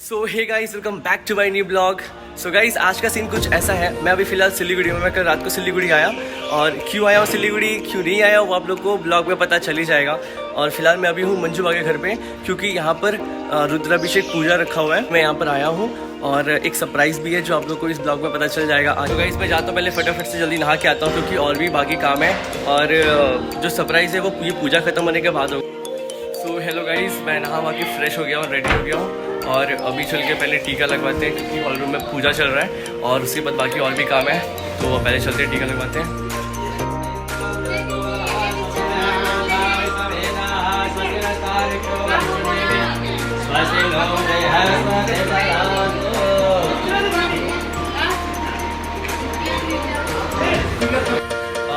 So hey guys, welcome back to my new blog. So guys, आज का scene कुछ ऐसा है। मैं अभी फिलहाल सिलीगुड़ी में, मैं कल रात को सिलीगुड़ी आया, और क्यों आया हूँ सिलीगुड़ी, क्यों नहीं आया, वो आप लोग को ब्लॉग में पता चल ही जाएगा। और फिलहाल मैं अभी हूँ मंजू बागे घर पे, क्योंकि यहाँ पर रुद्राभिषेक पूजा रखा हुआ है। मैं यहाँ पर आया हूँ और एक सरप्राइज़ भी है जो आप लोग को इस ब्लॉग में पता चल जाएगा। तो गाइस, मैं जाता हूँ पहले फटाफट से जल्दी नहा के आता हूँ, क्योंकि और भी बाकी काम है। और जो सरप्राइज़ है वो ये पूजा खत्म होने के बाद होगा। सो हेलो गाइस, मैं नहा वहा के फ्रेश हो गया हूँ, रेडी हो गया हूँ, और अभी चल के पहले टीका लगवाते हैं, क्योंकि हॉल रूम में पूजा चल रहा है। और उसके बाद बाकी और भी काम है, तो पहले चलते हैं टीका लगवाते हैं।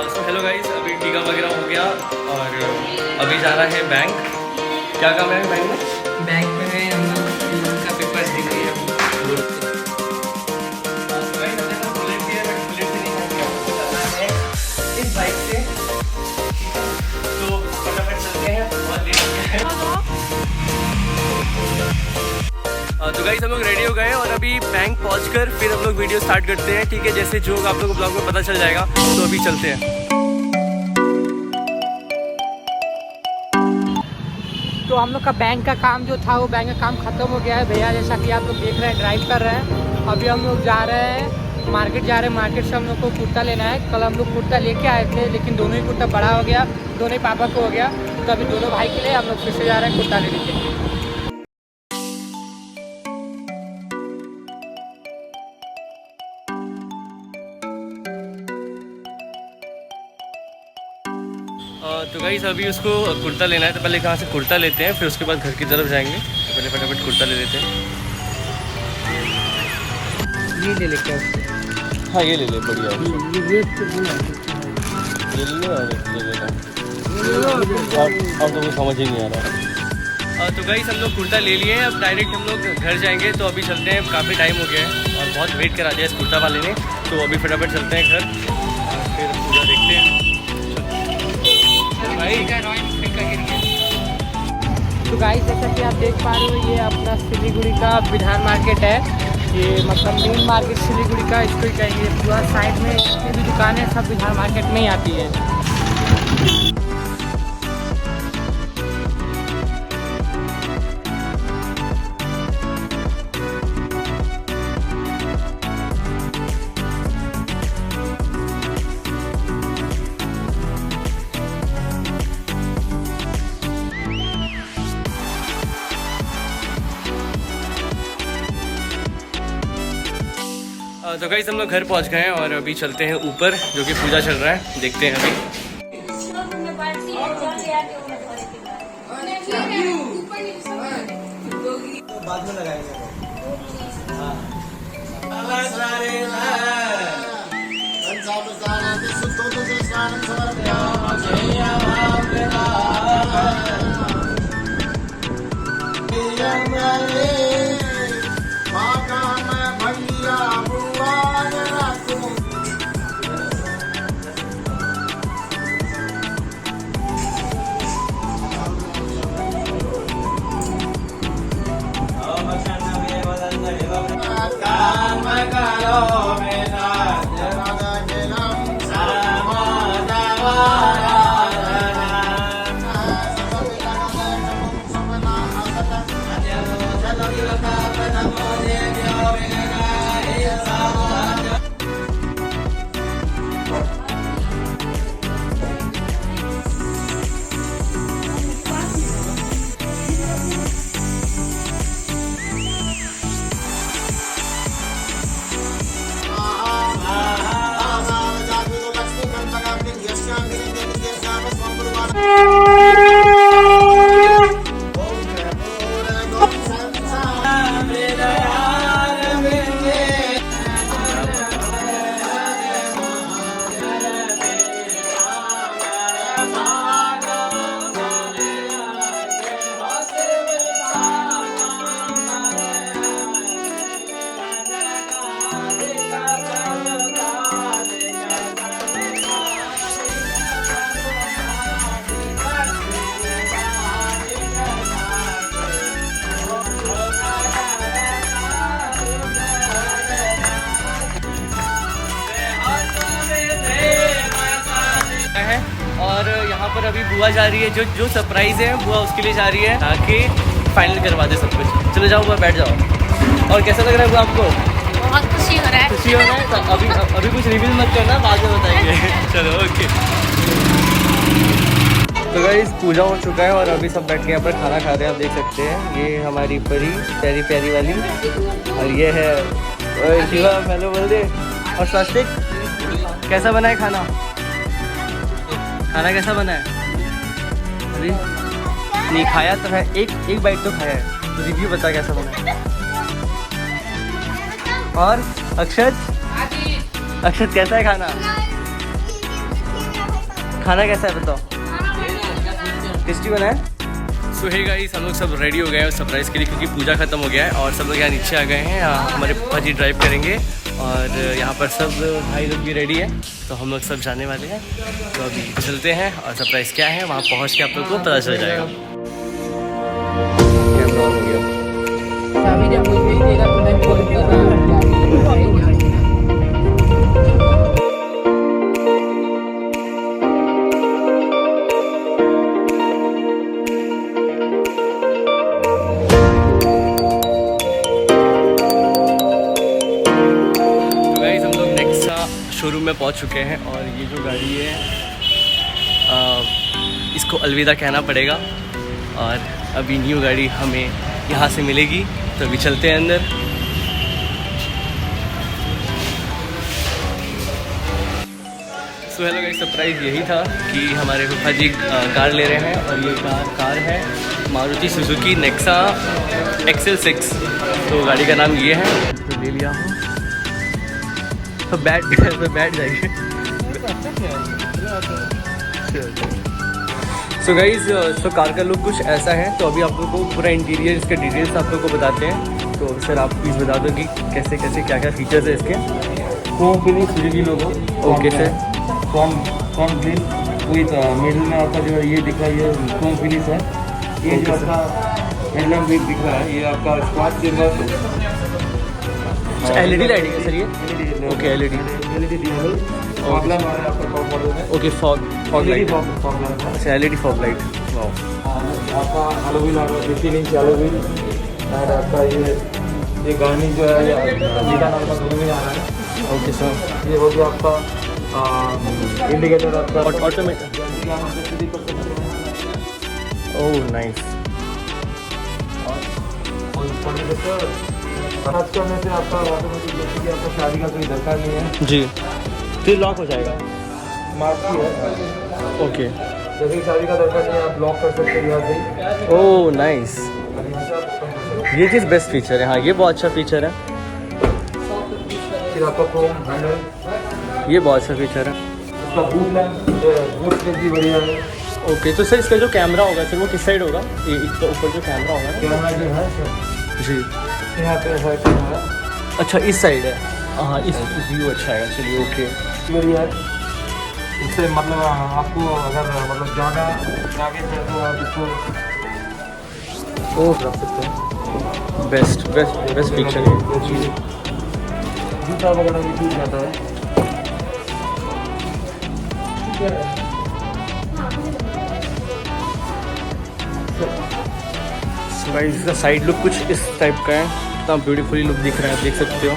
सो हेलो गाइस, अभी टीका वगैरह हो गया और अभी जाना है बैंक। क्या काम है बैंक में? बैंक में हम लोग का पेपर्स दिख रही है। इस बाइक से तो फटाफट चलते हैं और तो गाइस, हम लोग रेडी हो गए और अभी बैंक पहुंचकर फिर हम लोग वीडियो स्टार्ट करते हैं। ठीक है, जैसे जो आप लोगों को ब्लॉग में पता चल जाएगा। तो अभी चलते हैं। तो हम लोग का बैंक का काम जो था, वो बैंक का काम खत्म हो गया है भैया। जैसा कि आप लोग देख रहे हैं, ड्राइव कर रहे हैं। अभी हम लोग जा रहे हैं मार्केट, जा रहे हैं मार्केट से हम लोग को कुर्ता लेना है। कल हम लोग कुर्ता लेके आए थे, लेकिन दोनों ही कुर्ता बड़ा हो गया, दोनों ही पापा को हो गया। तो अभी दोनों भाई के लिए हम लोग फिर से जा रहे हैं कुर्ता लेने के लिए। तो गाइस, अभी उसको कुर्ता लेना है, तो पहले कहाँ से कुर्ता लेते हैं, फिर उसके बाद घर की तरफ जाएंगे। तो पहले फटाफट कुर्ता ले लेते हैं। ये ले लेते हैं। हाँ, ये ले ले, बढ़िया। ये ये ले और ये ले लो। अब तो कुछ समझ ही नहीं आ रहा। तो गाइस, हम लोग कुर्ता ले लिए हैं, अब डायरेक्ट हम लोग घर जाएंगे। तो अभी चलते हैं, काफ़ी टाइम हो गया है और बहुत वेट करा दिया इस कुर्ता वाले ने। तो अभी फटाफट चलते हैं घर और फिर पूजा देखते हैं। तो गाइस, जैसा कि आप देख पा रहे हो, ये अपना सिलीगुड़ी का विधान मार्केट है। ये मतलब मेन मार्केट सिलीगुड़ी का इसको ही कहेंगे। पूरा साइड में जितनी भी दुकानें सब विधान मार्केट में ही आती है। तो गाइस, हम लोग घर पहुंच गए हैं और अभी चलते हैं ऊपर, जो कि पूजा चल रहा है, देखते हैं अभी। बाद में लगाएंगे। पर अभी बुआ जा रही है, जो सरप्राइज़ है बुआ उसके लिए जा रही है ताकि फाइनल करवा दे सब कुछ। चलो जाओ बुआ, बैठ जाओ। और कैसा लग रहा है बुआ आपको? बहुत खुशी हो रहा है। खुशी हो रहा है? तो अभी कुछ रिवील मत करना, बाद में बताएंगे। चलो ओके। तो गाइस पूजा हो चुका है और अभी सब बैठ के यहाँ पर खाना खा रहे हैं। आप देख सकते हैं ये हमारी परी, प्यारी प्यारी वाली, और ये है शिवा, हेलो बोल दे। और स्वस्तिक, कैसा बना है खाना? खाना कैसा बना है? अरे नहीं खाया तो है, एक बाइट तो खाया है, तो रिव्यू बता कैसा बना है। और अक्षत कैसा है खाना? खाना कैसा है बताओ? टेस्टी बना है? सो हे गाइस, हम लोग सब रेडी हो गए हैं सरप्राइज़ के लिए, क्योंकि पूजा खत्म हो गया है और सब लोग यहाँ नीचे आ गए हैं। हमारे पापा जी ड्राइव करेंगे और यहाँ पर सब भाई लोग भी रेडी है, तो हम लोग सब जाने वाले हैं। तो अभी चलते हैं और सरप्राइज़ क्या है वहाँ पहुँच के आप लोग को पता चल जाएगा। कैमरा ऑन हो गया। चाबी जब कोई भेज देगा तो मैं कॉल कर शोरूम में पहुंच चुके हैं और ये जो गाड़ी है इसको अलविदा कहना पड़ेगा और अभी न्यू गाड़ी हमें यहाँ से मिलेगी, तो अभी चलते हैं अंदर। सो हेलो गाइस, सरप्राइज़ यही था कि हमारे फूफा जी कार ले रहे हैं और ये कार है मारुति सुजुकी नेक्सा XL6। तो गाड़ी का नाम ये है, तो ले लिया हूँ। तो बैठ जाएंगे। सो गाइज, तो कार का लुक कुछ ऐसा है। तो अभी आप लोगों को पूरा इंटीरियर इसके डिटेल्स आप लोगों को बताते हैं। तो सर आप प्लीज़ बता दो कि कैसे कैसे क्या क्या फीचर्स है इसके। Chrome finish Suzuki logo. Okay sir. Front grille with middle में आपका जो है ये दिख रहा है, ये क्रोम फिनिश है। ये जो आपका हेडलैम्प भी दिख रहा है, ये आपका स्मार्ट सिल्वर LED लाइटिंग है सर ये? ओके LED प्रॉब्लम आ रहा है आपका फॉग मॉडल में। Okay fog light. प्रॉब्लम अच्छा LED फॉग लाइट। वाओ। आपका हेलो व्हील आ रहा है, 15 इंच हेलो व्हील। और आपका ये गाड़ी जो है नीला नाम का दोनों में आ रहा है। Okay sir. ये हो गया आपका इंडिकेटर आपका ऑटोमेटिक। Oh nice. खर्च करने से आपका ऑटोमेटिक, जैसे कि आपको शादी का कोई दरकार नहीं है जी, फिर लॉक हो जाएगा। स्मार्ट की है। ओके। जैसे कि शादी का दरकार नहीं है, आप लॉक कर सकते हैं यहाँ से। ओह नाइस, और यहाँ से आप ये चीज़ बेस्ट फीचर है। हाँ ये बहुत अच्छा फीचर है। फिर आपका क्रोम हैंडल, ये बहुत अच्छा फीचर है। उसका बूट लैम्प, बूट स्पेस भी बढ़िया है। ओके, तो सर इसका जो कैमरा होगा सर वो किस साइड होगा? ये इसके ऊपर जो कैमरा होगा ना? कैमरा जो है सर जी, यहाँ पे है कैमरा। अच्छा इस साइड है। हाँ इस व्यू अच्छा है। चलिए ओके। बढ़िया है। इससे मतलब आपको अगर मतलब ज़्यादा आगे से तो आप इसको ओह रख सकते हैं। बेस्ट फीचर है। जी, जूता वगैरह भी टूट जाता है। गाइस इसका साइड लुक कुछ इस टाइप का है। इतना ब्यूटीफुली लुक दिख रहा है, आप देख सकते हो।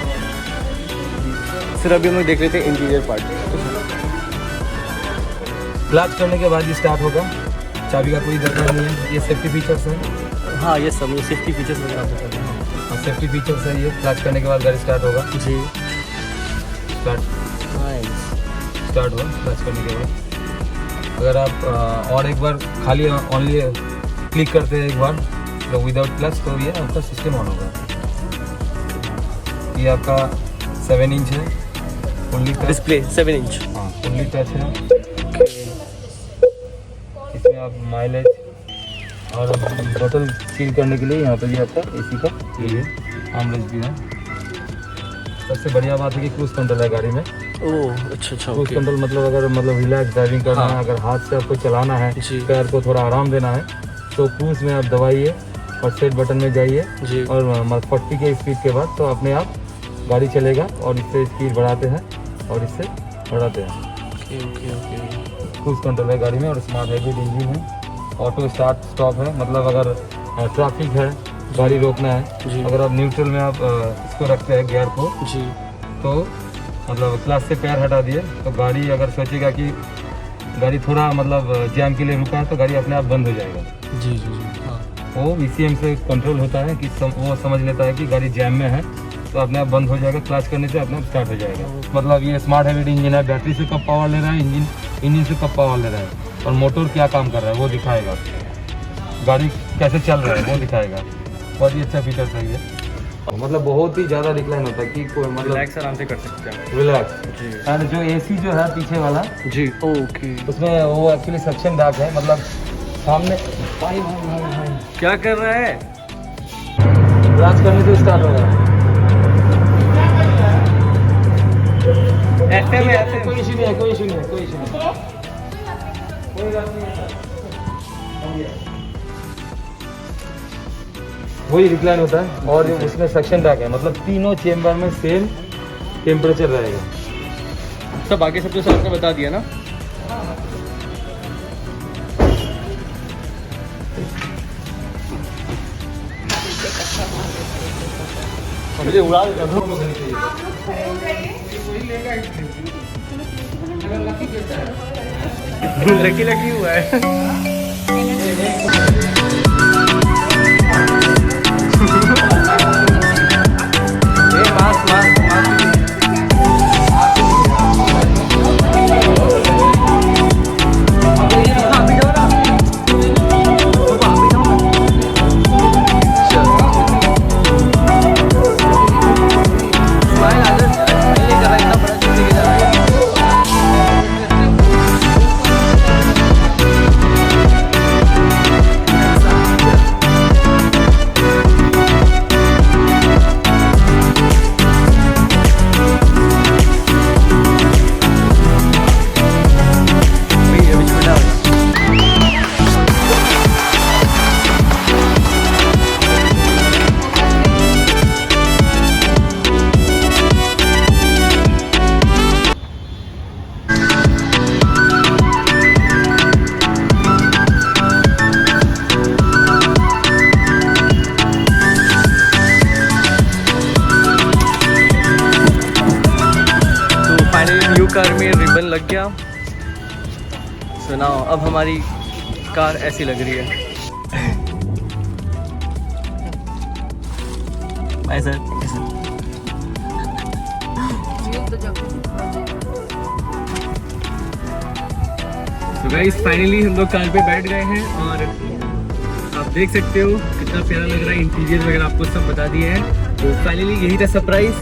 फिर अभी हम लोग देख लेते हैं इंटीरियर पार्ट। क्लच करने के बाद ही स्टार्ट होगा, चाबी का कोई दरकार नहीं है। ये सेफ्टी फीचर्स है। हाँ ये सब सेफ्टी फीचर्स वगैरह आपको करना है। और सेफ्टी फीचर्स है ये। क्लच करने के बाद गाड़ी स्टार्ट होगा। जी स्टार्ट हुआ क्लच करने के बाद। अगर आप और एक बार खाली ऑनली क्लिक करते हैं एक बार तो विदाउट क्लच, तो ये आपका सिस्टम ऑन होगा। ये आपका 7 इंच है फुल्ली टच डिस्प्ले 7 इंच। हाँ फुल्ली टच है। इसमें आप माइलेज और बोतल सील करने के लिए यहाँ पे भी आपका एसी का ये आर्मरेस्ट भी है। सबसे बढ़िया बात है कि क्रूज कंट्रोल है गाड़ी में। ओह अच्छा अच्छा। क्रूज कंट्रोल मतलब रिलैक्स ड्राइविंग करना है। अगर हाथ से आपको चलाना है, पैर को थोड़ा आराम देना है, तो क्रूज में आप दबाइए और सेट बटन में जाइए जी। और 40 के स्पीड के बाद तो अपने आप गाड़ी चलेगा। और इससे स्पीड बढ़ाते हैं और इससे बढ़ाते हैं। Okay okay okay. Cruise control है गाड़ी में और स्मार्ट हाइब्रिड इंजन है। ऑटो स्टार्ट स्टॉप है, मतलब अगर ट्रैफिक है, गाड़ी रोकना है, अगर आप न्यूट्रल में आप इसको रखते हैं गियर को जी, तो मतलब क्लच से पैर हटा दिए तो गाड़ी अगर सोचेगा कि गाड़ी थोड़ा मतलब जैम के लिए रुका है तो गाड़ी अपने आप बंद हो जाएगा। जी जी जी, हाँ। वो ECM से कंट्रोल होता है कि वो समझ लेता है कि गाड़ी जैम में है तो अपने आप बंद हो जाएगा, क्लच करने से अपने आप स्टार्ट हो जाएगा। मतलब ये स्मार्ट हाइब्रिड इंजन है, बैटरी से कब पावर ले रहा है, इंजन से कब पावर ले रहा है और मोटर क्या काम कर रहा है वो दिखाएगा, गाड़ी कैसे चल रहा है वो दिखाएगा। बहुत ही अच्छा फीचर है ये, मतलब बहुत ही ज़्यादा डिक्लाइन होता है कि कोई मतलब रिलैक्स आराम से कर सकते हैं। रिलैक्स। जी एंड जो AC जो है पीछे वाला जी, ओके। उसमें वो एक्चुअली सक्शन बैक है, मतलब सामने भाई भाई भाई भाई क्या कर रहा है? ब्रांच करने से स्टार्ट हो रहा है। FM है, FM। कोई इशू नहीं है, कोई इशू नहीं है, कोई इशू नहीं है, कोई बात नहीं है सर। वही रिक्लाइन होता है और उसमें सक्शन बैक है, मतलब तीनों चेम्बर में सेम टेम्परेचर रहेगा। सब बाकी सब तो सर ने बता दिया ना। मुझे उड़ा लकी लकी हुआ है। कार में रिबन लग गया। सुनाओ, अब हमारी कार ऐसी लग रही है। Bye sir. तो गाइस फाइनली हम लोग कार पे बैठ गए हैं और आप देख सकते हो कितना प्यारा लग रहा है। इंटीरियर वगैरह आपको सब बता दिए हैं। तो फाइनली यही था सरप्राइज।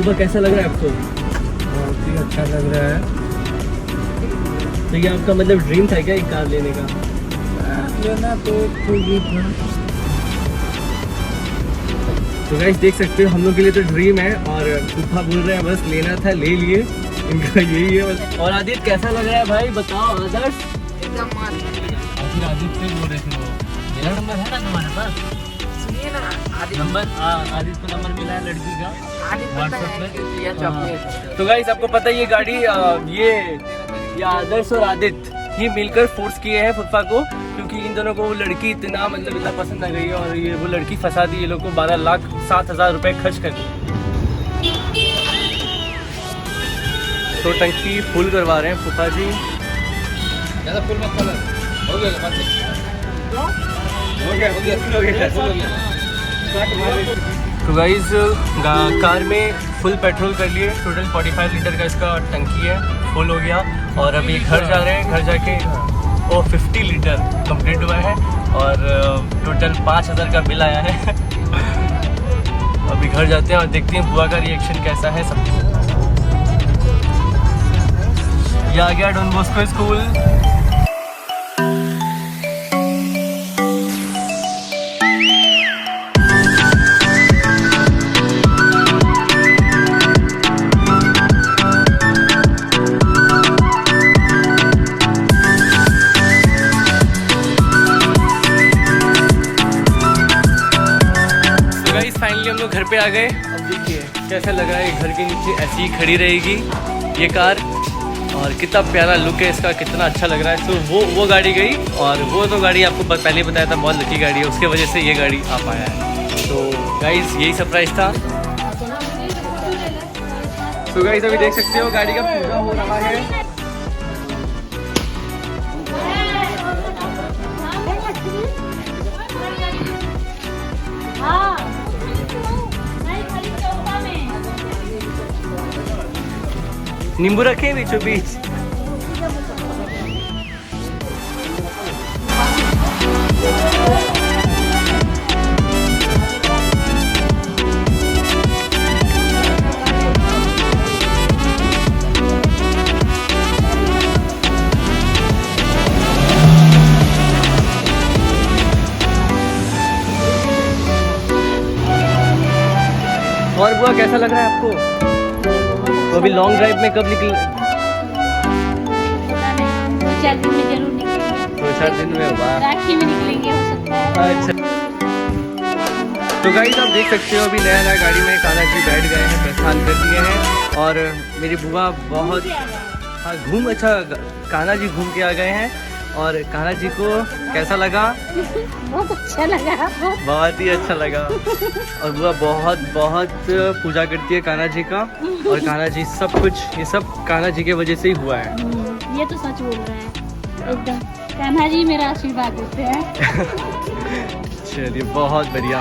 तो कैसा लग रहा है आपको? बहुत ही अच्छा लग रहा है। तो ये आपका मतलब ड्रीम था क्या एक कार लेने का? लेना तो ये था। तो गाइस देख सकते हो हम लोग के लिए तो ड्रीम है और फूफा बोल रहे हैं बस लेना था ले लिए, इनका यही है बस। और आदित्य कैसा लग रहा है भाई बताओ? आदर्श एकदम मस्त। आदित्य से बोल रहे थे वो, मेरा नंबर है ना तुम्हारे पास? सुनिए ना, नंबर आदित्य को नंबर मिला है लड़की का व्हाट्सएप में। ये चॉकलेट। तो गाइस आपको पता है ये गाड़ी ये आदर्श और आदित्य ही मिलकर फोर्स किए हैं फुफा को, क्योंकि इन दोनों को वो लड़की इतना पसंद आ गई है और ये वो लड़की फंसा दी ये लोग को 12,07,000 रुपए खर्च कर। तो टंकी फुल करवा रहे हैं फुफा जी। ज़्यादा फुल मत करो, हो गया बात हो गया। तो गाइस कार में फुल पेट्रोल कर लिए, टोटल 45 लीटर का इसका टंकी है, फुल हो गया। और अभी घर जा रहे हैं, घर जाके 50 लीटर कंप्लीट हुआ है और टोटल 5,000 का बिल आया है। अभी घर जाते हैं और देखते हैं बुआ का रिएक्शन कैसा है सब। ये आ गया डॉन बॉस्को स्कूल। फाइनली हम लोग घर पे आ गए। अब देखिए कैसा लग रहा है, घर के नीचे ऐसी ही खड़ी रहेगी ये कार। और कितना प्यारा लुक है इसका, कितना अच्छा लग रहा है। तो वो गाड़ी गई, और वो तो गाड़ी आपको पहले ही बताया था बहुत लकी गाड़ी है, उसके वजह से ये गाड़ी आ पाया है। तो गाइस यही सरप्राइज था। तो गाइस अभी देख सकते हो गाड़ी का पूजा हो रहा है। नींबू रखे बीचों बीच। और बुआ कैसा लग रहा है आपको? तो अभी लॉन्ग ड्राइव में कब निकल? 4 दिन में जरूर निकलेंगे। 2-4 दिन में होगा। राखी में निकलेंगे हो सकता है। अच्छा। तो गाइस आप देख सकते हो अभी नया नया गाड़ी में कान्हा जी बैठ गए हैं, प्रस्थान कर दिए हैं। और मेरी बुआ बहुत अच्छा कान्हा जी घूम के आ गए हैं। और कान्हा जी को कैसा लगा? बहुत अच्छा लगा। बहुत ही अच्छा लगा। और बुआ बहुत पूजा करती है कान्हा जी का। और कान्हा जी सब कुछ ये सब कान्हा जी के वजह से ही हुआ है। ये तो सच बोल रहे हैं एकदम। कान्हा जी मेरा आशीर्वाद देते हैं। चलिए बहुत बढ़िया।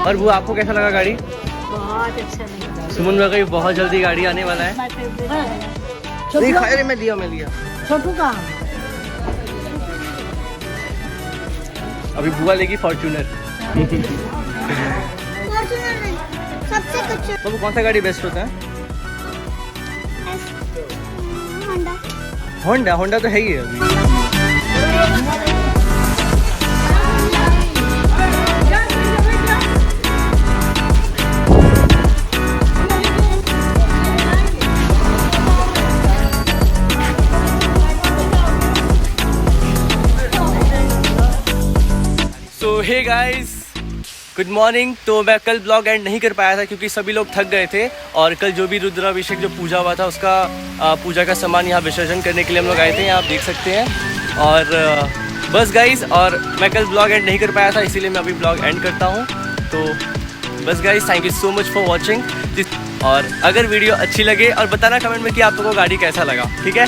और बुआ आपको कैसा लगा गाड़ी? बहुत अच्छा लगा। सुमन बुआ का बहुत जल्दी गाड़ी आने वाला है। नहीं खाया रे, मैं लिया। छोटू का अभी बुआ लेगी फॉर्च्यूनर। सबसे अच्छा तो कौन सा गाड़ी बेस्ट होता है? होंडा तो है ही है अभी। सो हे गाइस, गुड मॉर्निंग। तो मैं कल ब्लॉग एंड नहीं कर पाया था क्योंकि सभी लोग थक गए थे। और कल जो भी रुद्राभिषेक जो पूजा हुआ था उसका पूजा का सामान यहाँ विसर्जन करने के लिए हम लोग आए थे, यहाँ आप देख सकते हैं। और बस गाइस, और मैं कल ब्लॉग एंड नहीं कर पाया था, इसीलिए मैं अभी ब्लॉग एंड करता हूँ। तो बस guys, thank you so much for watching. और अगर वीडियो अच्छी लगे और बताना कमेंट में कि आप लोगों को गाड़ी कैसा लगा, ठीक है।